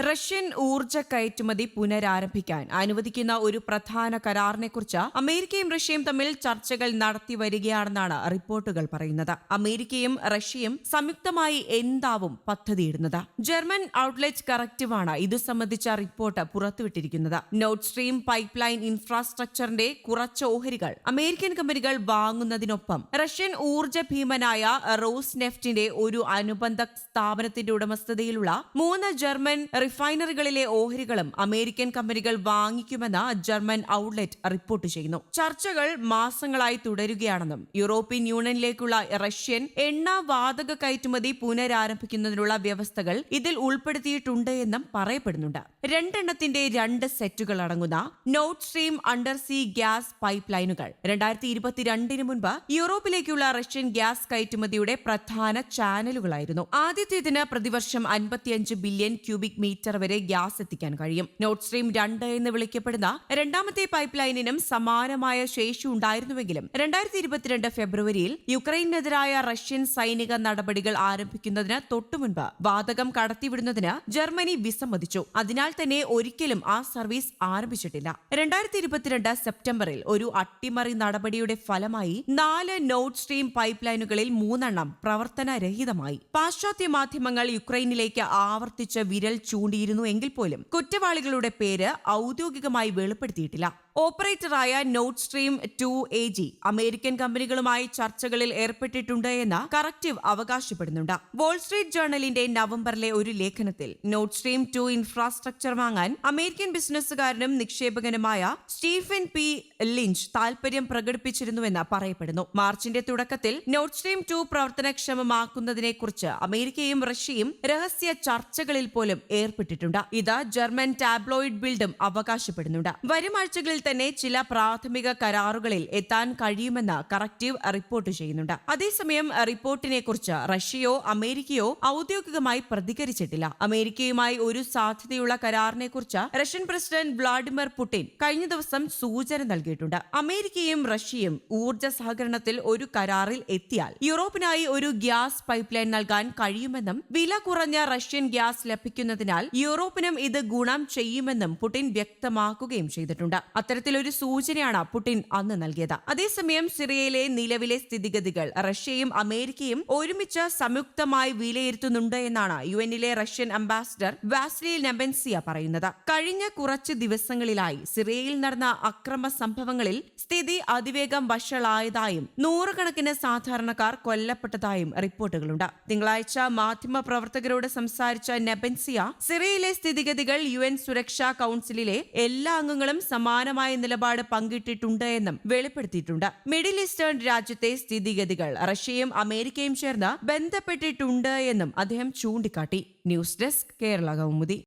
Russian ഊർജ്ജ കയറ്റുമതി പുനരാരംഭിക്കാൻ അനുവദിക്കുന്ന ഒരു പ്രധാന കരാറിനെക്കുറിച്ച് അമേരിക്കയും റഷ്യയും തമ്മിൽ ചർച്ചകൾ നടത്തി വരികയാണെന്നാണ് റിപ്പോർട്ടുകൾ പറയുന്നത്. അമേരിക്കയും റഷ്യയും സംയുക്തമായി എന്താവും പദ്ധതിയിടുന്നത്? ജർമ്മൻ ഔട്ട്ലെറ്റ് കറക്റ്റീവാണ് ഇതു സംബന്ധിച്ച റിപ്പോർട്ട് പുറത്തുവിട്ടിരിക്കുന്നത്. നോർഡ് സ്ട്രീം പൈപ്പ് ലൈൻ ഇൻഫ്രാസ്ട്രക്ചറിന്റെ കുറച്ച് ഓഹരികൾ അമേരിക്കൻ കമ്പനികൾ വാങ്ങുന്നതിനൊപ്പം റഷ്യൻ ഊർജ്ജ ഭീമനായ റോസ് നെഫ്റ്റിന്റെ ഒരു അനുബന്ധ സ്ഥാപനത്തിന്റെ ഉടമസ്ഥതയിലുള്ള 3 ജർമ്മൻ റിഫൈനറികളിലെ ഓഹരികളും അമേരിക്കൻ കമ്പനികൾ വാങ്ങിക്കുമെന്ന് ജർമ്മൻ ഔട്ട്ലെറ്റ് റിപ്പോർട്ട് ചെയ്യുന്നു. ചർച്ചകൾ മാസങ്ങളായി തുടരുകയാണെന്നും യൂറോപ്യൻ യൂണിയനിലേക്കുള്ള റഷ്യൻ എണ്ണ വാതക കയറ്റുമതി പുനരാരംഭിക്കുന്നതിനുള്ള വ്യവസ്ഥകൾ ഇതിൽ ഉൾപ്പെടുത്തിയിട്ടുണ്ട് എന്നും പറയപ്പെടുന്നുണ്ട്. 2 സെറ്റുകൾ അടങ്ങുന്ന Nord stream undersea gas pipe ലൈനുകൾ 2022 മുൻപ് യൂറോപ്പിലേക്കുള്ള റഷ്യൻ ഗ്യാസ് കയറ്റുമതിയുടെ പ്രധാന ചാനലുകളായിരുന്നു. ആദ്യത്തേതിന് പ്രതിവർഷം 55 ബില്യൺ ക്യൂബിക് മീറ്റർ വരെ ഗ്യാസ് എത്തിക്കാൻ കഴിയും. നോർഡ് സ്ട്രീം 2 എന്ന് വിളിക്കപ്പെടുന്ന രണ്ടാമത്തെ പൈപ്പ് ലൈനിനും സമാനമായ ശേഷി ഉണ്ടായിരുന്നുവെങ്കിലും 2022 ഫെബ്രുവരിയിൽ യുക്രൈനെതിരായ റഷ്യൻ സൈനിക നടപടികൾ ആരംഭിക്കുന്നതിന് തൊട്ടുമുൻപ് വാതകം കടത്തിവിടുന്നതിന് ജർമ്മനി വിസമ്മതിച്ചു. അതിനാൽ തന്നെ ഒരിക്കലും ആ സർവീസ് ആരംഭിച്ചിട്ടില്ല. 2022 സെപ്റ്റംബറിൽ ഒരു അട്ടിമറി നടപടിയുടെ ഫലമായി 4 നോർഡ് സ്ട്രീം പൈപ്പ് ലൈനുകളിൽ 3 പ്രവർത്തനരഹിതമായി. പാശ്ചാത്യ മാധ്യമങ്ങൾ യുക്രൈനിലേക്ക് ആവർത്തിച്ച് വിരൽ ചൂണ്ടിയിരുന്നു എങ്കിൽ പോലും കുറ്റവാളികളുടെ പേര് ഔദ്യോഗികമായി വെളിപ്പെടുത്തിയിട്ടില്ല. ഓപ്പറേറ്ററായ നോർഡ് സ്ട്രീം 2 AG അമേരിക്കൻ കമ്പനികളുമായി ചർച്ചകളിൽ ഏർപ്പെട്ടിട്ടുണ്ട് എന്ന് കറക്റ്റീവ് അവകാശപ്പെടുന്നുണ്ട്. വാൾസ്ട്രീറ്റ് ജേർണലിന്റെ നവംബറിലെ ഒരു ലേഖനത്തിൽ നോർഡ് സ്ട്രീം 2 ഇൻഫ്രാസ്ട്രക്ചർ വാങ്ങാൻ അമേരിക്കൻ ബിസിനസ്സുകാരനും നിക്ഷേപകനുമായ സ്റ്റീഫൻ പി ലിഞ്ച് താൽപര്യം പ്രകടിപ്പിച്ചിരുന്നുവെന്ന് പറയപ്പെടുന്നു. മാർച്ചിന്റെ തുടക്കത്തിൽ നോർഡ് സ്ട്രീം 2 പ്രവർത്തനക്ഷമമാക്കുന്നതിനെക്കുറിച്ച് അമേരിക്കയും റഷ്യയും രഹസ്യ ചർച്ചകളിൽ പോലും ഏർപ്പെട്ടിട്ടുണ്ട്. ഇത് ജർമ്മൻ ടാബ്ലോയിഡ് ബിൽഡും അവകാശപ്പെടുന്നുണ്ട്. വരും ആഴ്ചകളിൽ തന്നെ ചില പ്രാഥമിക കരാറുകളിൽ എത്താൻ കഴിയുമെന്ന് കറക്റ്റീവ് റിപ്പോർട്ട് ചെയ്യുന്നുണ്ട്. അതേസമയം റിപ്പോർട്ടിനെ കുറിച്ച് റഷ്യയോ അമേരിക്കയോ ഔദ്യോഗികമായി പ്രതികരിച്ചിട്ടില്ല. അമേരിക്കയുമായി ഒരു സാധ്യതയുള്ള കരാറിനെ കുറിച്ച് റഷ്യൻ പ്രസിഡന്റ് വ്ളാഡിമിർ പുടിൻ കഴിഞ്ഞ ദിവസം സൂചന നൽകിയിട്ടുണ്ട്. അമേരിക്കയും റഷ്യയും ഊർജ്ജ സഹകരണത്തിൽ ഒരു കരാറിൽ എത്തിയാൽ യൂറോപ്പിനായി ഒരു ഗ്യാസ് പൈപ്പ് ലൈൻ നൽകാൻ കഴിയുമെന്നും വില കുറഞ്ഞ റഷ്യൻ ഗ്യാസ് ലഭിക്കുന്നതിനാൽ യൂറോപ്പിനും ഇത് ഗുണം ചെയ്യുമെന്നും പുടിൻ വ്യക്തമാക്കുകയും ചെയ്തിട്ടുണ്ട്. അത്തരത്തിലൊരു സൂചനയാണ് പുടിൻ അന്ന് നൽകിയത്. അതേസമയം സിറിയയിലെ നിലവിലെ സ്ഥിതിഗതികൾ റഷ്യയും അമേരിക്കയും ഒരുമിച്ച് സംയുക്തമായി വിലയിരുത്തുന്നുണ്ട് എന്നാണ് യുഎന്നിലെ റഷ്യൻ അംബാസിഡർ വാസിലി നെബൻസിയ പറയുന്നത്. കഴിഞ്ഞ കുറച്ച് ദിവസങ്ങളിലായി സിറിയയിൽ നടന്ന അക്രമ സംഭവങ്ങളിൽ സ്ഥിതി അതിവേഗം വഷളായതായും നൂറുകണക്കിന് സാധാരണക്കാർ കൊല്ലപ്പെട്ടതായും റിപ്പോർട്ടുകളുണ്ട്. തിങ്കളാഴ്ച മാധ്യമ പ്രവർത്തകരോട് സംസാരിച്ച നെബൻസിയ സിറിയയിലെ സ്ഥിതിഗതികൾ UN സുരക്ഷാ കൌൺസിലിലെ എല്ലാ അംഗങ്ങളും സമാനമായ നിലപാട് പങ്കിട്ടിട്ടുണ്ട് എന്നും വെളിപ്പെടുത്തിയിട്ടുണ്ട്. മിഡിൽ ഈസ്റ്റേൺ രാജ്യത്തെ സ്ഥിതിഗതികൾ റഷ്യയും അമേരിക്കയും ചേർന്ന് ബന്ധപ്പെട്ടിട്ടുണ്ട് എന്നും അദ്ദേഹം ചൂണ്ടിക്കാട്ടി. News desk Kerala Kaumudi.